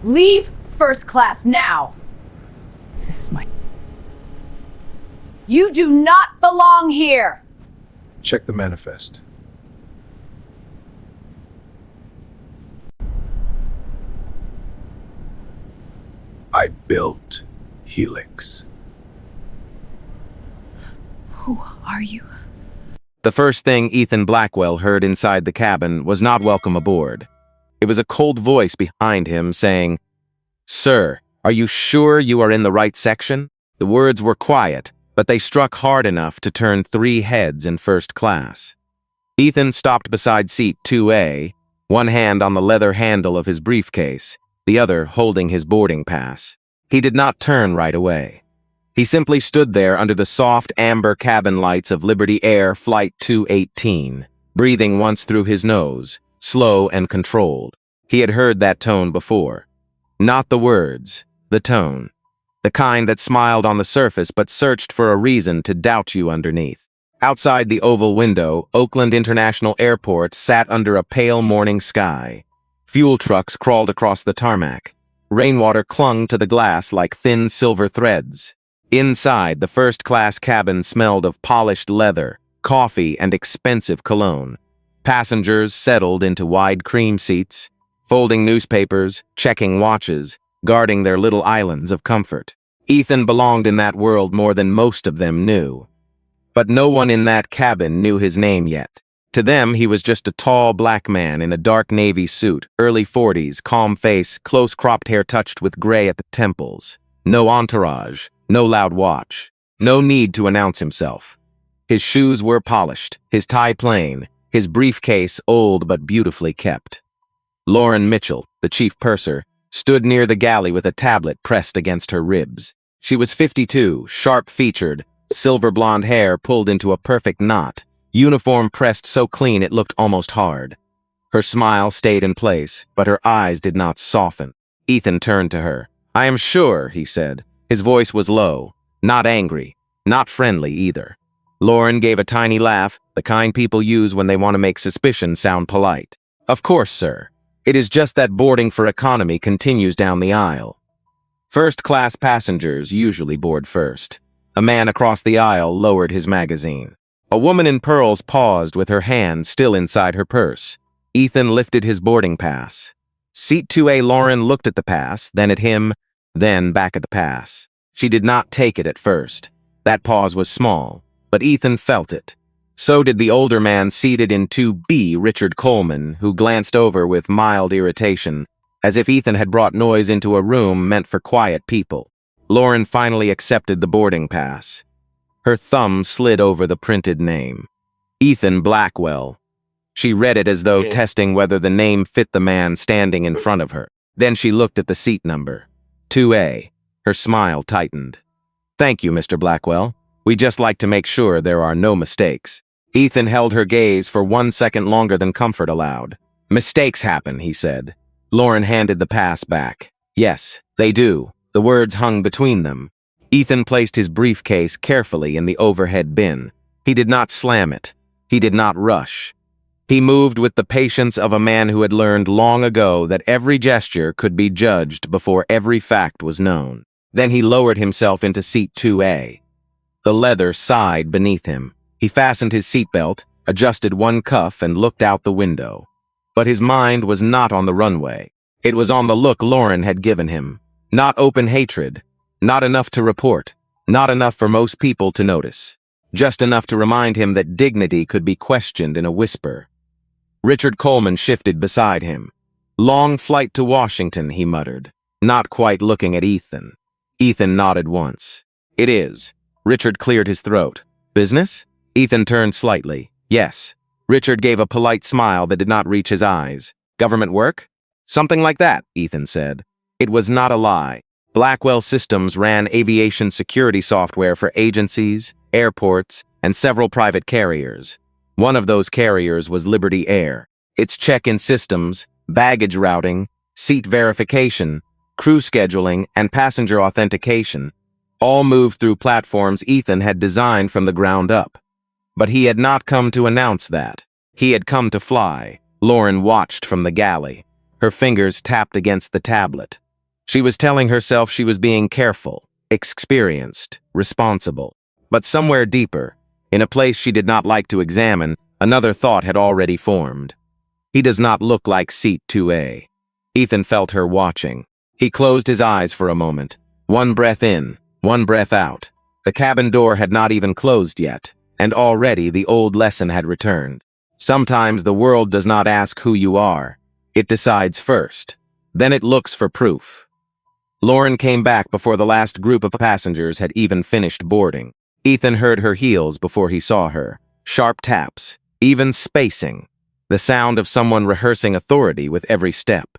Leave first class now! This is my... You do not belong here! Check the manifest. I built Helix. Who are you? The first thing Ethan Blackwell heard inside the cabin was not welcome aboard. It was a cold voice behind him saying, "Sir, are you sure you are in the right section?" The words were quiet, but they struck hard enough to turn 3 heads in first class. Ethan stopped beside seat 2A, one hand on the leather handle of his briefcase, the other holding his boarding pass. He did not turn right away. He simply stood there under the soft amber cabin lights of Liberty Air Flight 218, breathing once through his nose, slow and controlled. He had heard that tone before. Not the words, the tone. The kind that smiled on the surface but searched for a reason to doubt you underneath. Outside the oval window, Oakland International Airport sat under a pale morning sky. Fuel trucks crawled across the tarmac. Rainwater clung to the glass like thin silver threads. Inside, the first-class cabin smelled of polished leather, coffee, and expensive cologne. Passengers settled into wide cream seats, folding newspapers, checking watches, guarding their little islands of comfort. Ethan belonged in that world more than most of them knew. But no one in that cabin knew his name yet. To them, he was just a tall black man in a dark navy suit, early 40s, calm face, close cropped hair touched with gray at the temples. No entourage, no loud watch, no need to announce himself. His shoes were polished, his tie plain, his briefcase old but beautifully kept. Lauren Mitchell, the chief purser, stood near the galley with a tablet pressed against her ribs. She was 52, sharp-featured, silver blonde hair pulled into a perfect knot, uniform pressed so clean it looked almost hard. Her smile stayed in place, but her eyes did not soften. Ethan turned to her. "I am sure," he said. His voice was low, not angry, not friendly either. Lauren gave a tiny laugh, the kind people use when they want to make suspicion sound polite. "Of course, sir. It is just that boarding for economy continues down the aisle. First-class passengers usually board first." A man across the aisle lowered his magazine. A woman in pearls paused with her hand still inside her purse. Ethan lifted his boarding pass. Seat 2A Lauren looked at the pass, then at him, then back at the pass. She did not take it at first. That pause was small, but Ethan felt it. So did the older man seated in 2B, Richard Coleman, who glanced over with mild irritation, as if Ethan had brought noise into a room meant for quiet people. Lauren finally accepted the boarding pass. Her thumb slid over the printed name. Ethan Blackwell. She read it as though testing whether the name fit the man standing in front of her. Then she looked at the seat number. 2A. Her smile tightened. "Thank you, Mr. Blackwell. We just like to make sure there are no mistakes." Ethan held her gaze for 1 second longer than comfort allowed. "Mistakes happen," he said. Lauren handed the pass back. "Yes, they do." The words hung between them. Ethan placed his briefcase carefully in the overhead bin. He did not slam it. He did not rush. He moved with the patience of a man who had learned long ago that every gesture could be judged before every fact was known. Then he lowered himself into seat 2A. The leather sighed beneath him. He fastened his seatbelt, adjusted one cuff, and looked out the window. But his mind was not on the runway. It was on the look Lauren had given him. Not open hatred, not enough to report, not enough for most people to notice. Just enough to remind him that dignity could be questioned in a whisper. Richard Coleman shifted beside him. "Long flight to Washington," he muttered, not quite looking at Ethan. Ethan nodded once. "It is." Richard cleared his throat. "Business?" Ethan turned slightly. "Yes." Richard gave a polite smile that did not reach his eyes. "Government work?" "Something like that," Ethan said. It was not a lie. Blackwell Systems ran aviation security software for agencies, airports, and several private carriers. One of those carriers was Liberty Air. Its check-in systems, baggage routing, seat verification, crew scheduling, and passenger authentication all moved through platforms Ethan had designed from the ground up. But he had not come to announce that. He had come to fly. Lauren watched from the galley. Her fingers tapped against the tablet. She was telling herself she was being careful, experienced, responsible. But somewhere deeper, in a place she did not like to examine, another thought had already formed. He does not look like seat 2A. Ethan felt her watching. He closed his eyes for a moment. One breath in, one breath out. The cabin door had not even closed yet, and already the old lesson had returned. Sometimes the world does not ask who you are. It decides first. Then it looks for proof. Lauren came back before the last group of passengers had even finished boarding. Ethan heard her heels before he saw her. Sharp taps, even spacing. The sound of someone rehearsing authority with every step.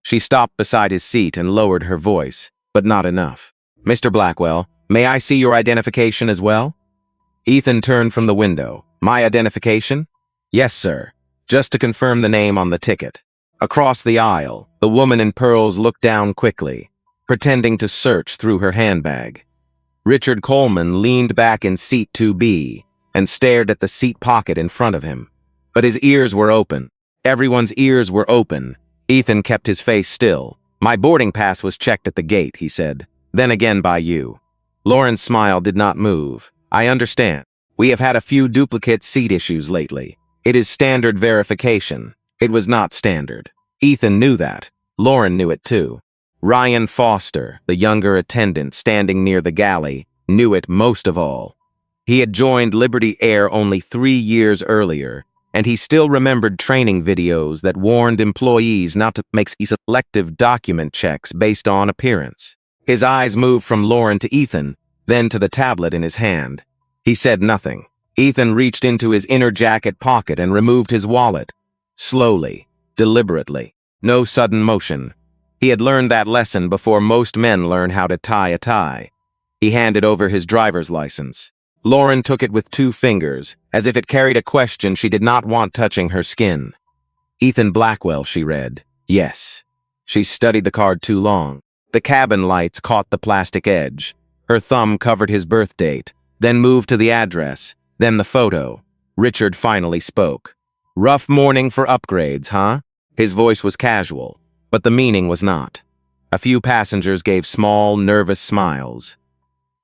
She stopped beside his seat and lowered her voice, but not enough. "Mr. Blackwell, may I see your identification as well?" Ethan turned from the window. "My identification?" "Yes, sir. Just to confirm the name on the ticket." Across the aisle, the woman in pearls looked down quickly, pretending to search through her handbag. Richard Coleman leaned back in seat 2B and stared at the seat pocket in front of him. But his ears were open. Everyone's ears were open. Ethan kept his face still. "My boarding pass was checked at the gate," he said. "Then again by you." Lauren's smile did not move. "I understand. We have had a few duplicate seat issues lately. It is standard verification." It was not standard. Ethan knew that. Lauren knew it too. Ryan Foster, the younger attendant standing near the galley, knew it most of all. He had joined Liberty Air only 3 years earlier, and he still remembered training videos that warned employees not to make selective document checks based on appearance. His eyes moved from Lauren to Ethan, then to the tablet in his hand. He said nothing. Ethan reached into his inner jacket pocket and removed his wallet. Slowly, deliberately, no sudden motion. He had learned that lesson before most men learn how to tie a tie. He handed over his driver's license. Lauren took it with 2 fingers, as if it carried a question she did not want touching her skin. "Ethan Blackwell," she read. Yes. She studied the card too long. The cabin lights caught the plastic edge. Her thumb covered his birth date, then moved to the address, then the photo. Richard finally spoke. "Rough morning for upgrades, huh?" His voice was casual, but the meaning was not. A few passengers gave small, nervous smiles.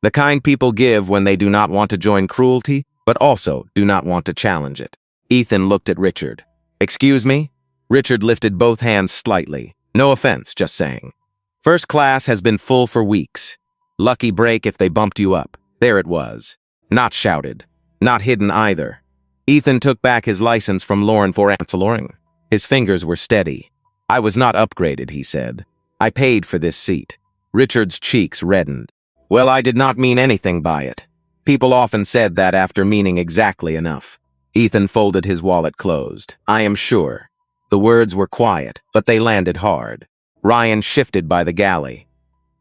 The kind people give when they do not want to join cruelty, but also do not want to challenge it. Ethan looked at Richard. "Excuse me?" Richard lifted both hands slightly. "No offense, just saying. First class has been full for weeks. Lucky break if they bumped you up." There it was. Not shouted. Not hidden either. Ethan took back his license from Lauren for Lauren. His fingers were steady. "I was not upgraded," he said. "I paid for this seat." Richard's cheeks reddened. "Well, I did not mean anything by it. People often said that after meaning exactly enough." Ethan folded his wallet closed. "I am sure." The words were quiet, but they landed hard. Ryan shifted by the galley.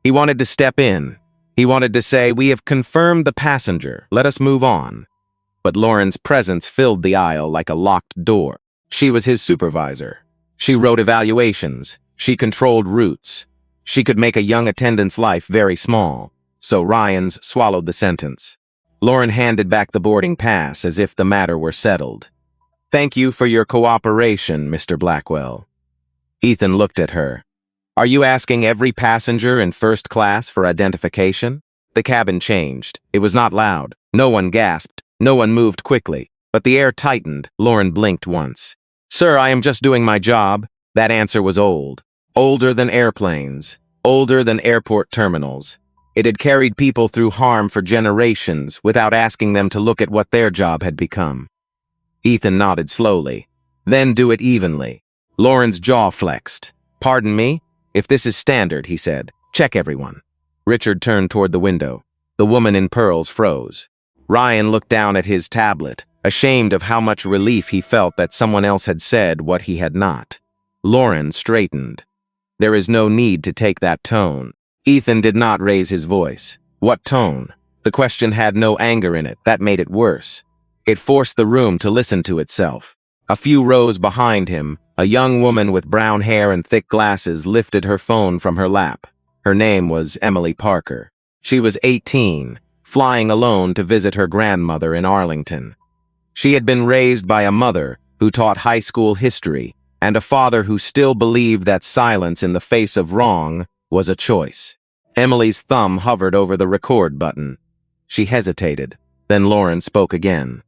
He wanted to step in. He wanted to say, "We have confirmed the passenger. Let us move on." But Lauren's presence filled the aisle like a locked door. She was his supervisor. She wrote evaluations. She controlled routes. She could make a young attendant's life very small. So Ryan's swallowed the sentence. Lauren handed back the boarding pass as if the matter were settled. "Thank you for your cooperation, Mr. Blackwell." Ethan looked at her. "Are you asking every passenger in first class for identification?" The cabin changed. It was not loud. No one gasped. No one moved quickly. But the air tightened. Lauren blinked once. "Sir, I am just doing my job." That answer was old. Older than airplanes. Older than airport terminals. It had carried people through harm for generations without asking them to look at what their job had become. Ethan nodded slowly. "Then do it evenly." Lauren's jaw flexed. "Pardon me? If this is standard," he said. "Check everyone." Richard turned toward the window. The woman in pearls froze. Ryan looked down at his tablet, ashamed of how much relief he felt that someone else had said what he had not. Lauren straightened. "There is no need to take that tone." Ethan did not raise his voice. What tone? The question had no anger in it. That made it worse. It forced the room to listen to itself. A few rows behind him, a young woman with brown hair and thick glasses lifted her phone from her lap. Her name was Emily Parker. She was 18, flying alone to visit her grandmother in Arlington. She had been raised by a mother who taught high school history and a father who still believed that silence in the face of wrong was a choice. Emily's thumb hovered over the record button. She hesitated. Then Lauren spoke again.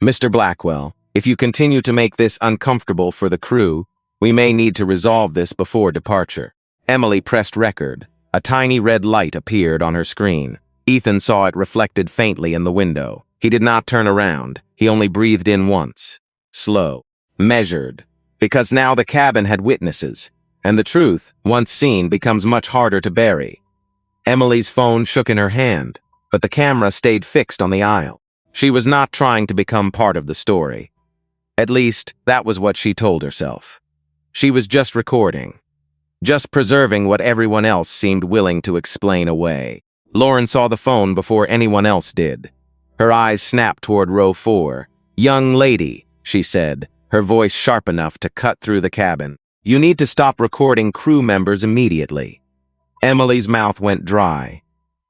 "Mr. Blackwell, if you continue to make this uncomfortable for the crew, we may need to resolve this before departure." Emily pressed record. A tiny red light appeared on her screen. Ethan saw it reflected faintly in the window. He did not turn around. He only breathed in once. Slow. Measured. Because now the cabin had witnesses, and the truth, once seen, becomes much harder to bury. Emily's phone shook in her hand, but the camera stayed fixed on the aisle. She was not trying to become part of the story. At least, that was what she told herself. She was just recording. Just preserving what everyone else seemed willing to explain away. Lauren saw the phone before anyone else did. Her eyes snapped toward row 4. "Young lady," she said, her voice sharp enough to cut through the cabin. "You need to stop recording crew members immediately." Emily's mouth went dry.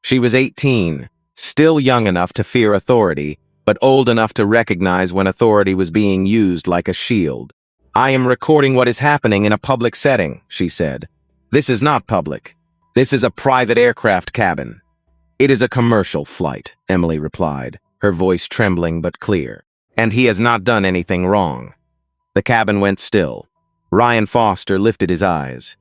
She was 18, still young enough to fear authority, but old enough to recognize when authority was being used like a shield. "I am recording what is happening in a public setting," she said. "This is not public. This is a private aircraft cabin." "It is a commercial flight," Emily replied, her voice trembling but clear. "And he has not done anything wrong." The cabin went still. Ryan Foster lifted his eyes.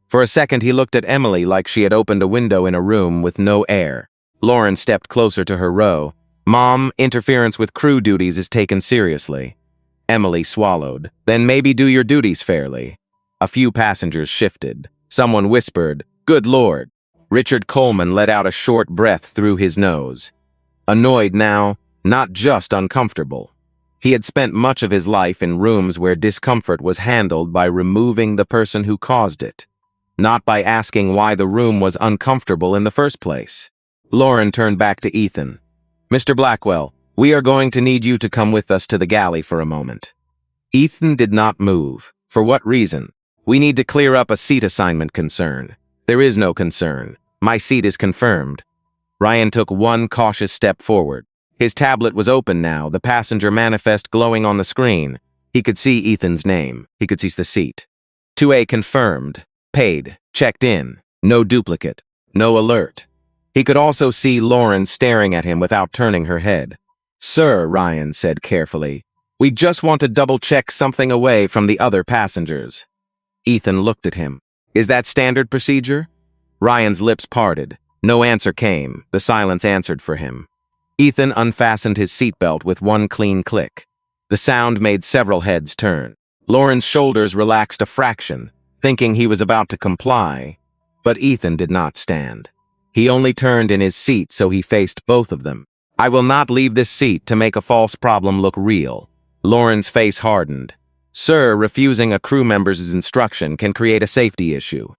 For a second he looked at Emily like she had opened a window in a room with no air. Lauren stepped closer to her row. "Mom, interference with crew duties is taken seriously." Emily swallowed. "Then maybe do your duties fairly." A few passengers shifted. Someone whispered, "Good Lord." Richard Coleman let out a short breath through his nose. Annoyed now, not just uncomfortable. He had spent much of his life in rooms where discomfort was handled by removing the person who caused it, not by asking why the room was uncomfortable in the first place. Lauren turned back to Ethan. "Mr. Blackwell, we are going to need you to come with us to the galley for a moment." Ethan did not move. For what reason? "We need to clear up a seat assignment concern." "There is no concern. My seat is confirmed." Ryan took one cautious step forward. His tablet was open now, the passenger manifest glowing on the screen. He could see Ethan's name. He could see the seat. 2A confirmed. Paid. Checked in. No duplicate. No alert. He could also see Lauren staring at him without turning her head. "Sir," Ryan said carefully, "we just want to double-check something away from the other passengers." Ethan looked at him. "Is that standard procedure?" Ryan's lips parted. No answer came. The silence answered for him. Ethan unfastened his seatbelt with one clean click. The sound made several heads turn. Lauren's shoulders relaxed a fraction, thinking he was about to comply. But Ethan did not stand. He only turned in his seat so he faced both of them. "I will not leave this seat to make a false problem look real." Lauren's face hardened. "Sir, refusing a crew member's instruction can create a safety issue."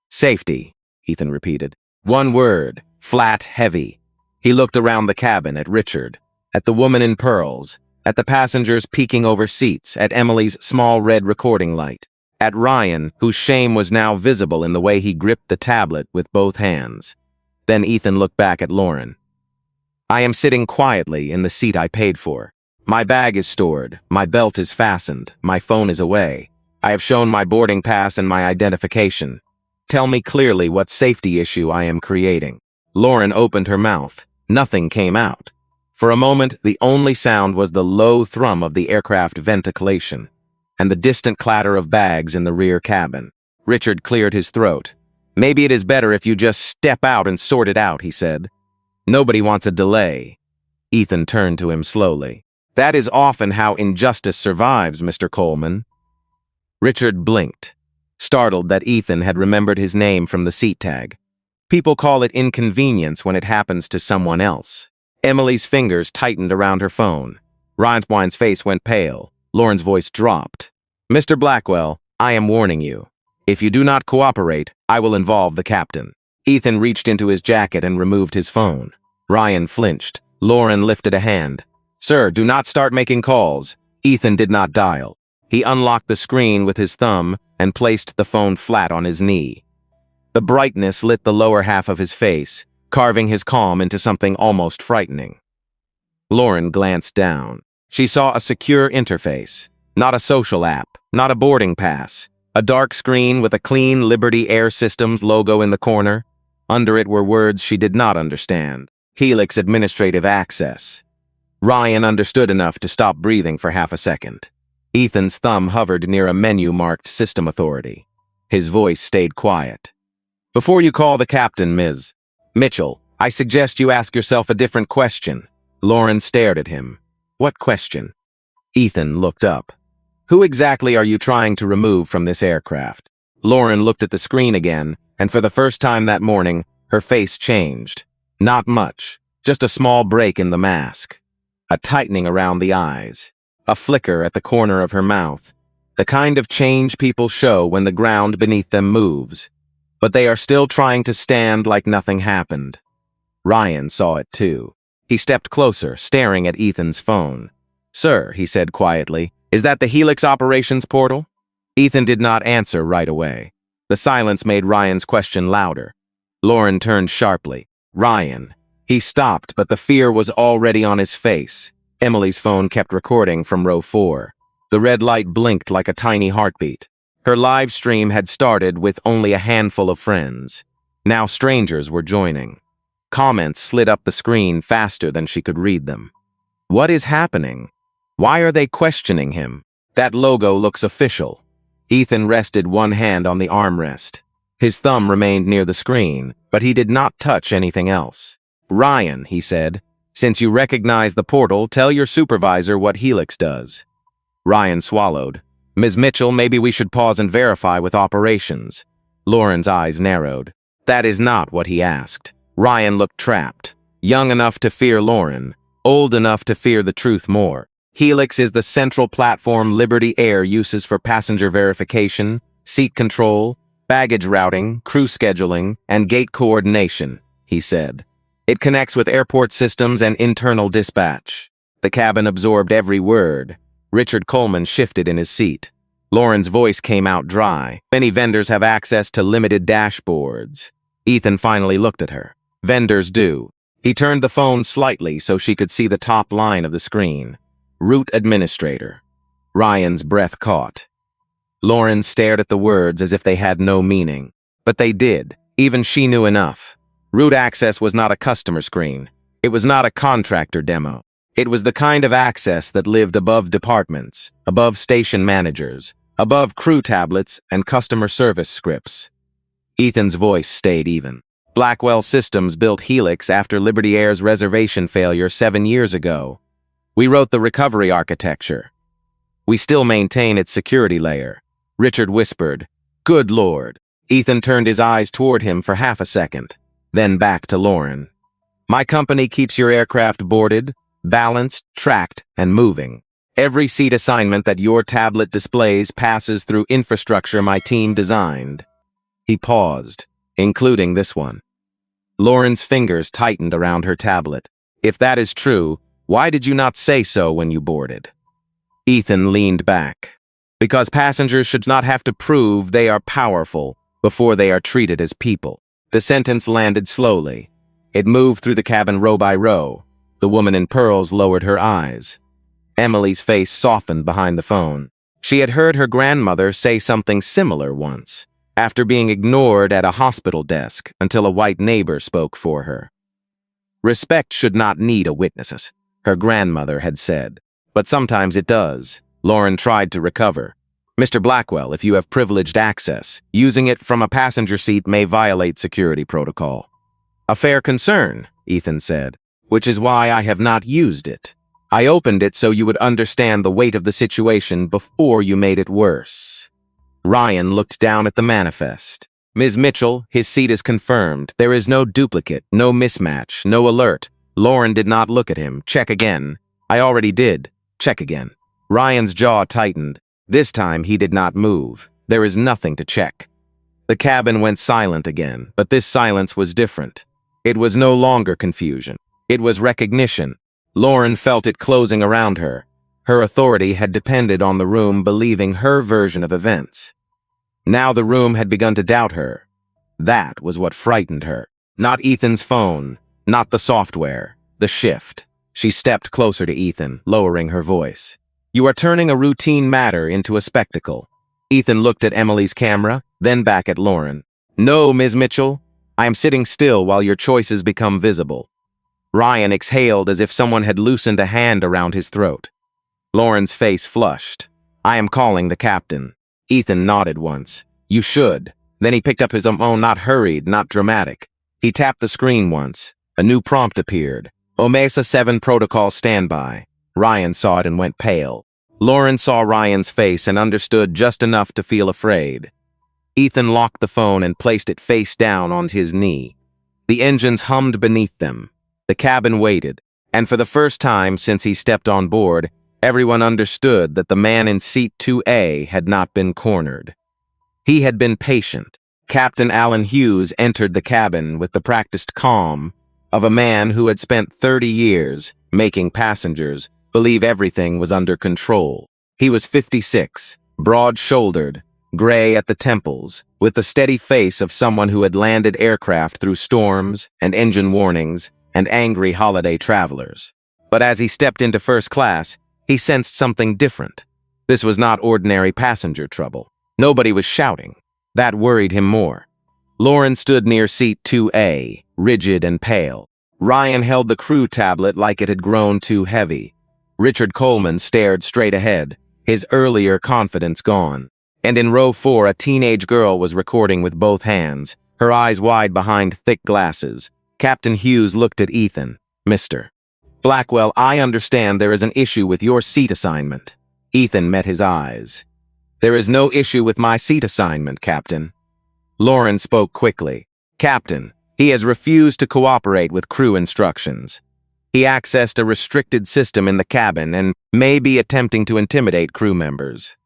"Safety," Ethan repeated. One word, flat, heavy. He looked around the cabin at Richard, at the woman in pearls, at the passengers peeking over seats, at Emily's small red recording light, at Ryan, whose shame was now visible in the way he gripped the tablet with both hands. Then Ethan looked back at Lauren. "I am sitting quietly in the seat I paid for. My bag is stored, my belt is fastened, my phone is away. I have shown my boarding pass and my identification. Tell me clearly what safety issue I am creating." Lauren opened her mouth. Nothing came out. For a moment, the only sound was the low thrum of the aircraft ventilation and the distant clatter of bags in the rear cabin. Richard cleared his throat. "Maybe it is better if you just step out and sort it out," he said. "Nobody wants a delay." Ethan turned to him slowly. "That is often how injustice survives, Mr. Coleman." Richard blinked, startled that Ethan had remembered his name from the seat tag. People call it inconvenience when it happens to someone else. Emily's fingers tightened around her phone. Ryan's face went pale. Lauren's voice dropped. "Mr. Blackwell, I am warning you. If you do not cooperate, I will involve the captain." Ethan reached into his jacket and removed his phone. Ryan flinched. Lauren lifted a hand. "Sir, do not start making calls." Ethan did not dial. He unlocked the screen with his thumb and placed the phone flat on his knee. The brightness lit the lower half of his face, carving his calm into something almost frightening. Lauren glanced down. She saw a secure interface, not a social app, not a boarding pass, A dark screen with a clean Liberty Air Systems logo in the corner. Under it were words she did not understand. Helix Administrative Access. Ryan understood enough to stop breathing for half a second. Ethan's thumb hovered near a menu marked System Authority. His voice stayed quiet. Before you call the captain, Ms. Mitchell, I suggest you ask yourself a different question. Lauren stared at him. What question? Ethan looked up. Who exactly are you trying to remove from this aircraft? Lauren looked at the screen again, and for the first time that morning, her face changed. Not much, just a small break in the mask. A tightening around the eyes. A flicker at the corner of her mouth. The kind of change people show when the ground beneath them moves. But they are still trying to stand like nothing happened. Ryan saw it too. He stepped closer, staring at Ethan's phone. Sir, he said quietly, is that the Helix operations portal? Ethan did not answer right away. The silence made Ryan's question louder. Lauren turned sharply. Ryan. He stopped, but the fear was already on his face. Emily's phone kept recording from row 4. The red light blinked like a tiny heartbeat. Her live stream had started with only a handful of friends. Now strangers were joining. Comments slid up the screen faster than she could read them. What is happening? Why are they questioning him? That logo looks official. Ethan rested one hand on the armrest. His thumb remained near the screen, but he did not touch anything else. Ryan, he said, since you recognize the portal, tell your supervisor what Helix does. Ryan swallowed. Ms. Mitchell, maybe we should pause and verify with operations. Lauren's eyes narrowed. That is not what he asked. Ryan looked trapped. Young enough to fear Lauren, old enough to fear the truth more. Helix is the central platform Liberty Air uses for passenger verification, seat control, baggage routing, crew scheduling, and gate coordination, he said. It connects with airport systems and internal dispatch. The cabin absorbed every word. Richard Coleman shifted in his seat. Lauren's voice came out dry. Many vendors have access to limited dashboards. Ethan finally looked at her. Vendors do. He turned the phone slightly so she could see the top line of the screen. Route Administrator. Ryan's breath caught. Lauren stared at the words as if they had no meaning. But they did. Even she knew enough. Route access was not a customer screen. It was not a contractor demo. It was the kind of access that lived above departments, above station managers, above crew tablets and customer service scripts. Ethan's voice stayed even. Blackwell Systems built Helix after Liberty Air's reservation failure 7 years ago. We wrote the recovery architecture. We still maintain its security layer. Richard whispered, Good Lord. Ethan turned his eyes toward him for half a second, then back to Lauren. My company keeps your aircraft boarded, balanced, tracked, and moving. Every seat assignment that your tablet displays passes through infrastructure my team designed. He paused, including this one. Lauren's fingers tightened around her tablet. If that is true, why did you not say so when you boarded? Ethan leaned back. Because passengers should not have to prove they are powerful before they are treated as people. The sentence landed slowly. It moved through the cabin row by row. The woman in pearls lowered her eyes. Emily's face softened behind the phone. She had heard her grandmother say something similar once, after being ignored at a hospital desk until a white neighbor spoke for her. Respect should not need a witness, her grandmother had said. But sometimes it does. Lauren tried to recover. Mr. Blackwell, if you have privileged access, using it from a passenger seat may violate security protocol. A fair concern, Ethan said, which is why I have not used it. I opened it so you would understand the weight of the situation before you made it worse. Ryan looked down at the manifest. Ms. Mitchell, his seat is confirmed. There is no duplicate, no mismatch, no alert. Lauren did not look at him. Check again. I already did. Check again. Ryan's jaw tightened. This time he did not move. There is nothing to check. The cabin went silent again, but this silence was different. It was no longer confusion. It was recognition. Lauren felt it closing around her. Her authority had depended on the room believing her version of events. Now the room had begun to doubt her. That was what frightened her. Not Ethan's phone, not the software, the shift. She stepped closer to Ethan, lowering her voice. You are turning a routine matter into a spectacle. Ethan looked at Emily's camera, then back at Lauren. No, Ms. Mitchell. I am sitting still while your choices become visible. Ryan exhaled as if someone had loosened a hand around his throat. Lauren's face flushed. I am calling the captain. Ethan nodded once. You should. Then he picked up his phone, not hurried, not dramatic. He tapped the screen once. A new prompt appeared. Omesa 7 protocol standby. Ryan saw it and went pale. Lauren saw Ryan's face and understood just enough to feel afraid. Ethan locked the phone and placed it face down on his knee. The engines hummed beneath them. The cabin waited, and for the first time since he stepped on board, everyone understood that the man in seat 2A had not been cornered. He had been patient. Captain Alan Hughes entered the cabin with the practiced calm of a man who had spent 30 years making passengers believe everything was under control. He was 56, broad-shouldered, gray at the temples, with the steady face of someone who had landed aircraft through storms and engine warnings and angry holiday travelers. But as he stepped into first class, he sensed something different. This was not ordinary passenger trouble. Nobody was shouting. That worried him more. Lauren stood near seat 2A, rigid and pale. Ryan held the crew tablet like it had grown too heavy. Richard Coleman stared straight ahead, his earlier confidence gone. And in row 4, a teenage girl was recording with both hands, her eyes wide behind thick glasses. Captain Hughes looked at Ethan. Mr. Blackwell, I understand there is an issue with your seat assignment. Ethan met his eyes. There is no issue with my seat assignment, Captain. Lauren spoke quickly. Captain, he has refused to cooperate with crew instructions. He accessed a restricted system in the cabin and may be attempting to intimidate crew members.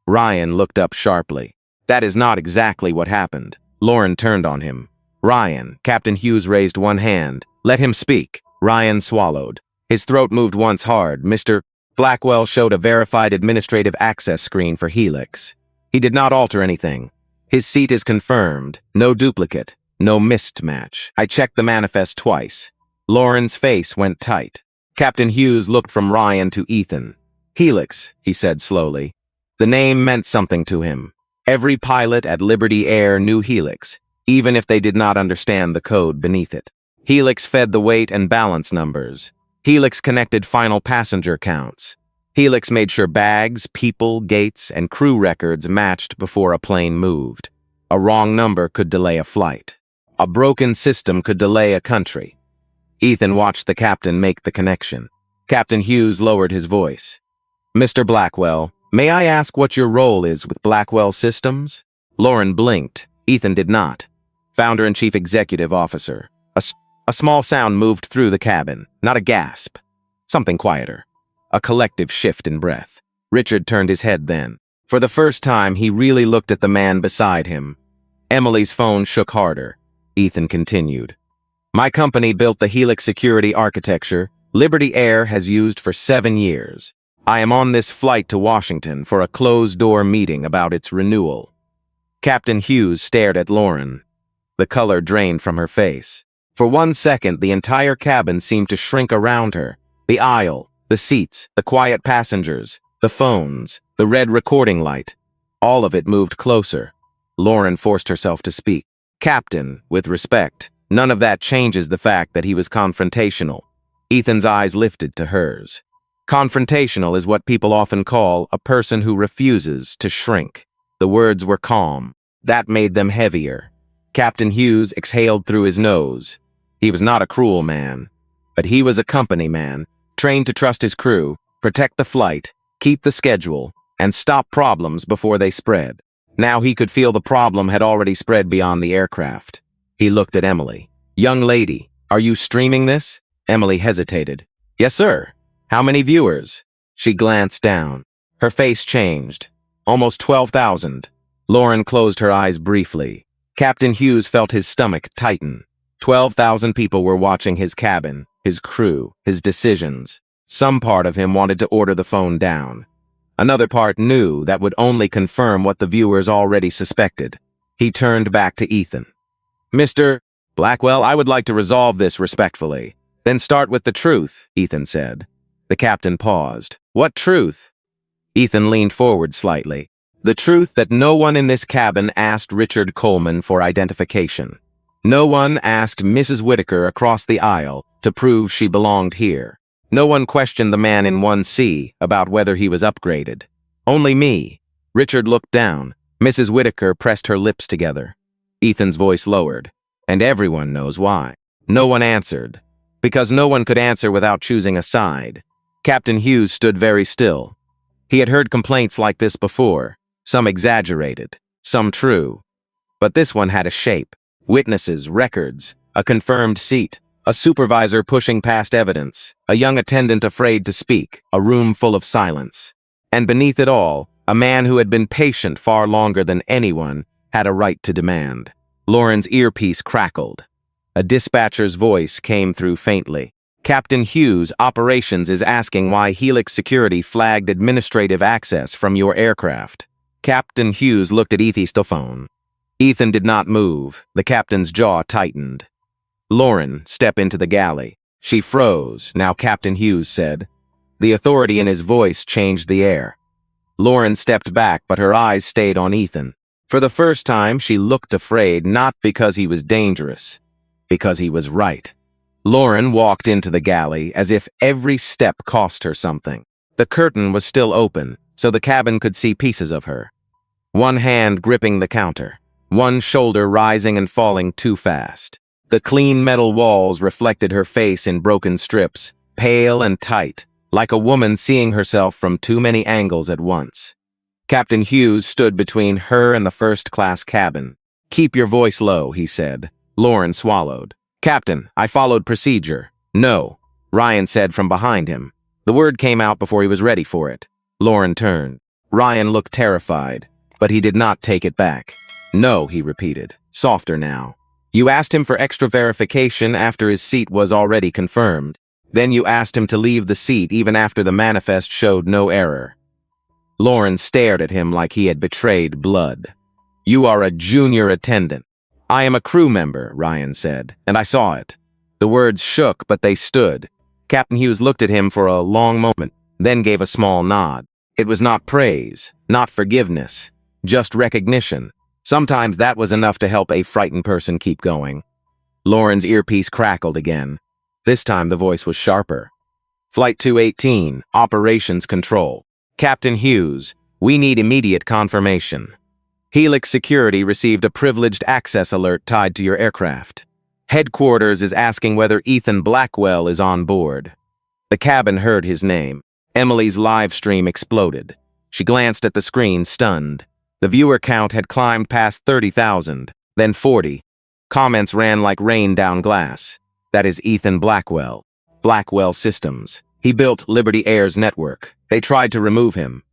Ryan looked up sharply. That is not exactly what happened. Lauren turned on him. Ryan, Captain Hughes raised one hand. Let him speak. Ryan swallowed. His throat moved once hard. Mr. Blackwell showed a verified administrative access screen for Helix. He did not alter anything. His seat is confirmed. No duplicate. No mismatch. I checked the manifest twice. Lauren's face went tight. Captain Hughes looked from Ryan to Ethan. Helix, he said slowly. The name meant something to him. Every pilot at Liberty Air knew Helix, even if they did not understand the code beneath it. Helix fed the weight and balance numbers. Helix connected final passenger counts. Helix made sure bags, people, gates, and crew records matched before a plane moved. A wrong number could delay a flight. A broken system could delay a country. Ethan watched the captain make the connection. Captain Hughes lowered his voice. Mr. Blackwell, may I ask what your role is with Blackwell Systems? Lauren blinked. Ethan did not. Founder and Chief Executive Officer. A small sound moved through the cabin. Not a gasp. Something quieter. A collective shift in breath. Richard turned his head then. For the first time, he really looked at the man beside him. Emily's phone shook harder. Ethan continued. My company built the Helix security architecture Liberty Air has used for 7 years. I am on this flight to Washington for a closed-door meeting about its renewal. Captain Hughes stared at Lauren. The color drained from her face. For 1 second, the entire cabin seemed to shrink around her. The aisle, the seats, the quiet passengers, the phones, the red recording light. All of it moved closer. Lauren forced herself to speak. Captain, with respect, none of that changes the fact that he was confrontational. Ethan's eyes lifted to hers. Confrontational is what people often call a person who refuses to shrink. The words were calm. That made them heavier. Captain Hughes exhaled through his nose. He was not a cruel man, but he was a company man, trained to trust his crew, protect the flight, keep the schedule, and stop problems before they spread. Now he could feel the problem had already spread beyond the aircraft. He looked at Emily. Young lady, are you streaming this? Emily hesitated. Yes, sir. How many viewers? She glanced down. Her face changed. Almost 12,000. Lauren closed her eyes briefly. Captain Hughes felt his stomach tighten. 12,000 people were watching his cabin, his crew, his decisions. Some part of him wanted to order the phone down. Another part knew that would only confirm what the viewers already suspected. He turned back to Ethan. Mr. Blackwell, I would like to resolve this respectfully. Then start with the truth, Ethan said. The captain paused. What truth? Ethan leaned forward slightly. The truth that no one in this cabin asked Richard Coleman for identification. No one asked Mrs. Whitaker across the aisle to prove she belonged here. No one questioned the man in 1C about whether he was upgraded. Only me. Richard looked down. Mrs. Whitaker pressed her lips together. Ethan's voice lowered. And everyone knows why. No one answered. Because no one could answer without choosing a side. Captain Hughes stood very still. He had heard complaints like this before. Some exaggerated, some true. But this one had a shape. Witnesses, records, a confirmed seat, a supervisor pushing past evidence, a young attendant afraid to speak, a room full of silence. And beneath it all, a man who had been patient far longer than anyone had a right to demand. Lauren's earpiece crackled. A dispatcher's voice came through faintly. Captain Hughes, Operations is asking why Helix Security flagged administrative access from your aircraft. Captain Hughes looked at Ethan's phone. Ethan did not move. The captain's jaw tightened. Lauren, step into the galley. She froze. Now Captain Hughes said. The authority in his voice changed the air. Lauren stepped back, but her eyes stayed on Ethan. For the first time, she looked afraid, not because he was dangerous, because he was right. Lauren walked into the galley as if every step cost her something. The curtain was still open, so the cabin could see pieces of her. One hand gripping the counter, one shoulder rising and falling too fast. The clean metal walls reflected her face in broken strips, pale and tight, like a woman seeing herself from too many angles at once. Captain Hughes stood between her and the first-class cabin. Keep your voice low, he said. Lauren swallowed. Captain, I followed procedure. No, Ryan said from behind him. The word came out before he was ready for it. Lauren turned. Ryan looked terrified, but he did not take it back. No, he repeated, softer now. You asked him for extra verification after his seat was already confirmed. Then you asked him to leave the seat even after the manifest showed no error. Lauren stared at him like he had betrayed blood. You are a junior attendant. I am a crew member, Ryan said, and I saw it. The words shook, but they stood. Captain Hughes looked at him for a long moment, then gave a small nod. It was not praise, not forgiveness, just recognition. Sometimes that was enough to help a frightened person keep going. Lauren's earpiece crackled again. This time the voice was sharper. Flight 218, Operations Control. Captain Hughes, we need immediate confirmation. Helix Security received a privileged access alert tied to your aircraft. Headquarters is asking whether Ethan Blackwell is on board. The cabin heard his name. Emily's live stream exploded. She glanced at the screen, stunned. The viewer count had climbed past 30,000, then 40. Comments ran like rain down glass. That is Ethan Blackwell. Blackwell Systems. He built Liberty Air's network. They tried to remove him.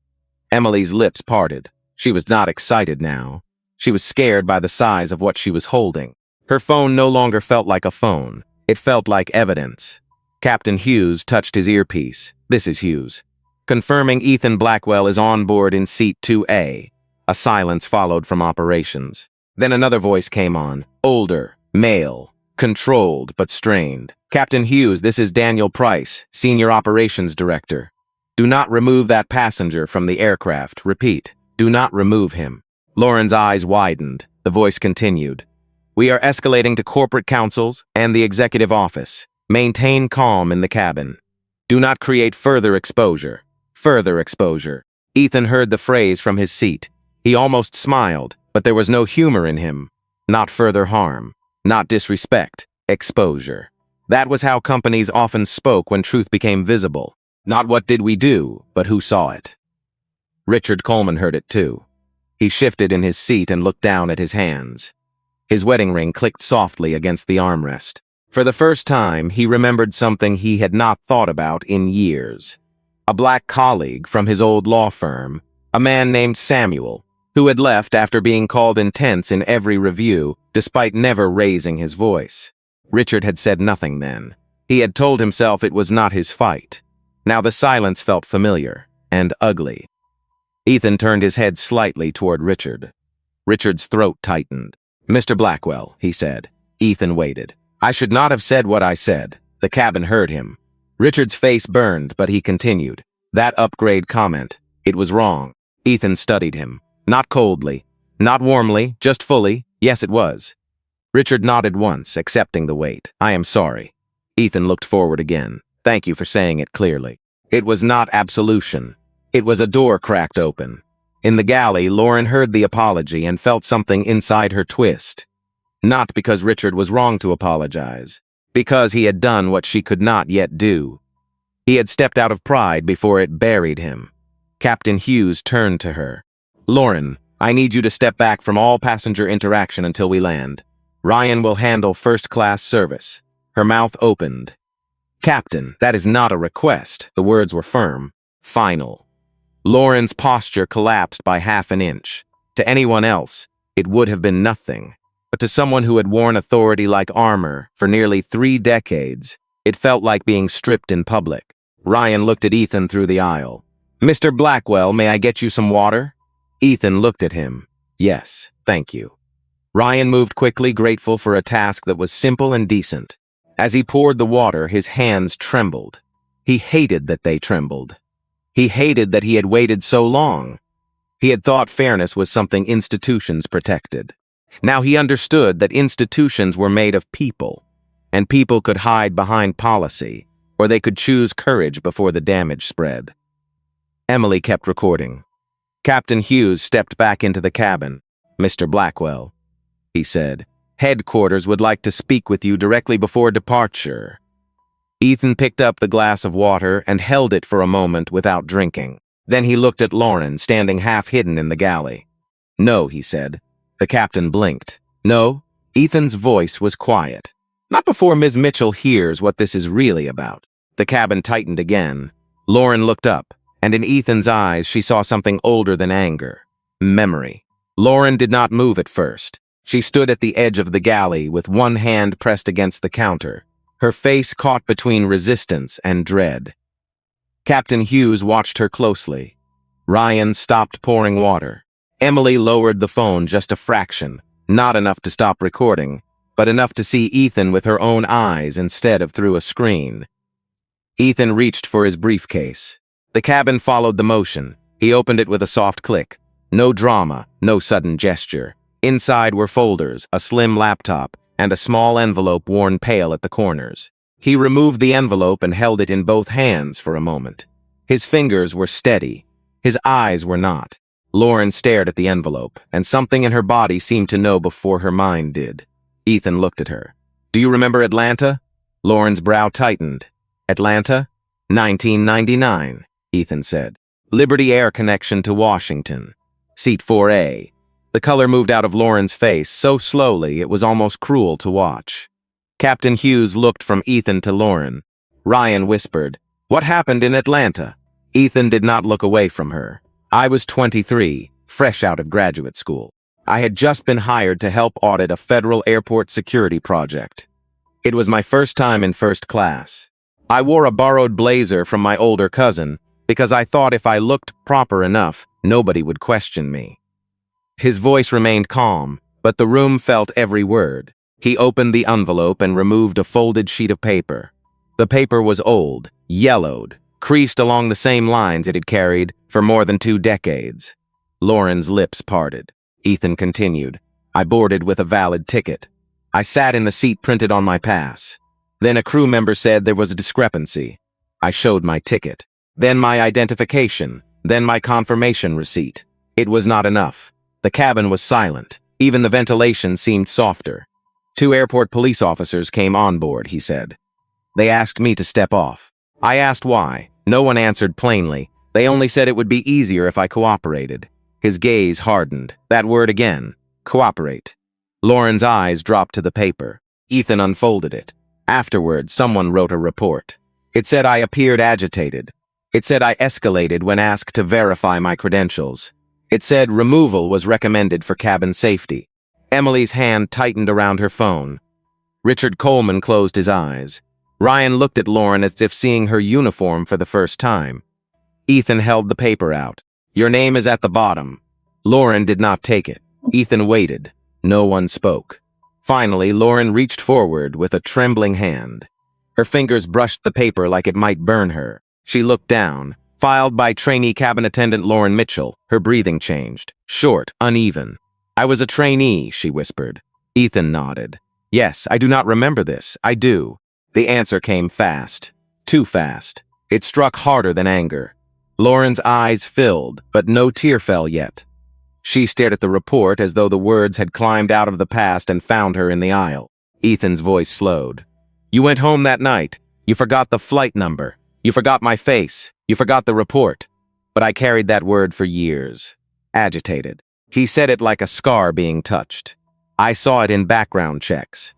Emily's lips parted. She was not excited now. She was scared by the size of what she was holding. Her phone no longer felt like a phone. It felt like evidence. Captain Hughes touched his earpiece. This is Hughes. Confirming Ethan Blackwell is on board in seat 2A. A silence followed from operations. Then another voice came on. Older, male, controlled but strained. Captain Hughes, this is Daniel Price, Senior Operations Director. Do not remove that passenger from the aircraft. Repeat, do not remove him. Lauren's eyes widened. The voice continued. We are escalating to corporate councils and the executive office. Maintain calm in the cabin. Do not create further exposure. Further exposure. Ethan heard the phrase from his seat. He almost smiled, but there was no humor in him. Not further harm. Not disrespect. Exposure. That was how companies often spoke when truth became visible. Not what did we do, but who saw it. Richard Coleman heard it too. He shifted in his seat and looked down at his hands. His wedding ring clicked softly against the armrest. For the first time, he remembered something he had not thought about in years. A black colleague from his old law firm, a man named Samuel, who had left after being called intense in every review, despite never raising his voice. Richard had said nothing then. He had told himself it was not his fight. Now the silence felt familiar and ugly. Ethan turned his head slightly toward Richard. Richard's throat tightened. Mr. Blackwell, he said. Ethan waited. I should not have said what I said. The cabin heard him. Richard's face burned, but he continued. That upgrade comment. It was wrong. Ethan studied him. Not coldly, not warmly, just fully. Yes, it was. Richard nodded once, accepting the weight. I am sorry. Ethan looked forward again. Thank you for saying it clearly. It was not absolution. It was a door cracked open. In the galley, Lauren heard the apology and felt something inside her twist. Not because Richard was wrong to apologize. Because he had done what she could not yet do. He had stepped out of pride before it buried him. Captain Hughes turned to her. Lauren, I need you to step back from all passenger interaction until we land. Ryan will handle first-class service. Her mouth opened. Captain, that is not a request. The words were firm. Final. Lauren's posture collapsed by half an inch. To anyone else, it would have been nothing. But to someone who had worn authority like armor for nearly 3 decades, it felt like being stripped in public. Ryan looked at Ethan through the aisle. Mr. Blackwell, may I get you some water? Ethan looked at him. Yes, thank you. Ryan moved quickly, grateful for a task that was simple and decent. As he poured the water, his hands trembled. He hated that they trembled. He hated that he had waited so long. He had thought fairness was something institutions protected. Now he understood that institutions were made of people, and people could hide behind policy, or they could choose courage before the damage spread. Emily kept recording. Captain Hughes stepped back into the cabin. Mr. Blackwell, he said, headquarters would like to speak with you directly before departure. Ethan picked up the glass of water and held it for a moment without drinking. Then he looked at Lauren, standing half-hidden in the galley. No, he said. The captain blinked. No, Ethan's voice was quiet. Not before Ms. Mitchell hears what this is really about. The cabin tightened again. Lauren looked up, and in Ethan's eyes she saw something older than anger. Memory. Lauren did not move at first. She stood at the edge of the galley with one hand pressed against the counter, her face caught between resistance and dread. Captain Hughes watched her closely. Ryan stopped pouring water. Emily lowered the phone just a fraction, not enough to stop recording, but enough to see Ethan with her own eyes instead of through a screen. Ethan reached for his briefcase. The cabin followed the motion. He opened it with a soft click. No drama, no sudden gesture. Inside were folders, a slim laptop, and a small envelope worn pale at the corners. He removed the envelope and held it in both hands for a moment. His fingers were steady. His eyes were not. Lauren stared at the envelope, and something in her body seemed to know before her mind did. Ethan looked at her. Do you remember Atlanta? Lauren's brow tightened. Atlanta? 1999, Ethan said. Liberty Air connection to Washington. Seat 4A. The color moved out of Lauren's face so slowly it was almost cruel to watch. Captain Hughes looked from Ethan to Lauren. Ryan whispered, What happened in Atlanta? Ethan did not look away from her. I was 23, fresh out of graduate school. I had just been hired to help audit a federal airport security project. It was my first time in first class. I wore a borrowed blazer from my older cousin because I thought if I looked proper enough, nobody would question me. His voice remained calm, but the room felt every word. He opened the envelope and removed a folded sheet of paper. The paper was old, yellowed, creased along the same lines it had carried for more than 2 decades. Lauren's lips parted. Ethan continued, I boarded with a valid ticket. I sat in the seat printed on my pass. Then a crew member said there was a discrepancy. I showed my ticket. Then my identification. Then my confirmation receipt. It was not enough. The cabin was silent. Even the ventilation seemed softer. 2 airport police officers came on board, he said. They asked me to step off. I asked why. No one answered plainly. They only said it would be easier if I cooperated. His gaze hardened. That word again. Cooperate. Lauren's eyes dropped to the paper. Ethan unfolded it. Afterwards, someone wrote a report. It said I appeared agitated. It said I escalated when asked to verify my credentials. It said removal was recommended for cabin safety. Emily's hand tightened around her phone. Richard Coleman closed his eyes. Ryan looked at Lauren as if seeing her uniform for the first time. Ethan held the paper out. Your name is at the bottom. Lauren did not take it. Ethan waited. No one spoke. Finally, Lauren reached forward with a trembling hand. Her fingers brushed the paper like it might burn her. She looked down, Filed by trainee cabin attendant Lauren Mitchell. Her breathing changed. Short, uneven. I was a trainee, she whispered. Ethan nodded. Yes, I do not remember this. I do. The answer came fast. Too fast. It struck harder than anger. Lauren's eyes filled, but no tear fell yet. She stared at the report as though the words had climbed out of the past and found her in the aisle. Ethan's voice slowed. You went home that night. You forgot the flight number. You forgot my face. You forgot the report. But I carried that word for years. Agitated. He said it like a scar being touched. I saw it in background checks.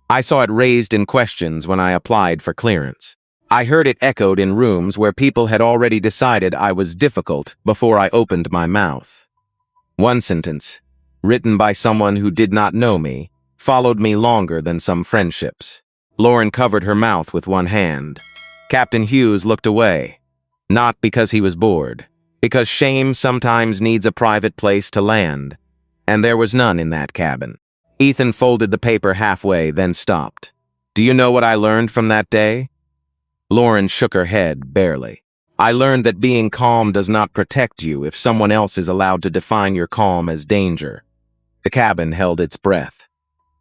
I saw it raised in questions when I applied for clearance. I heard it echoed in rooms where people had already decided I was difficult before I opened my mouth. One sentence, written by someone who did not know me, followed me longer than some friendships. Lauren covered her mouth with one hand. Captain Hughes looked away. Not because he was bored, because shame sometimes needs a private place to land, and there was none in that cabin. Ethan folded the paper halfway, then stopped. Do you know what I learned from that day? Lauren shook her head, barely. I learned that being calm does not protect you if someone else is allowed to define your calm as danger. The cabin held its breath.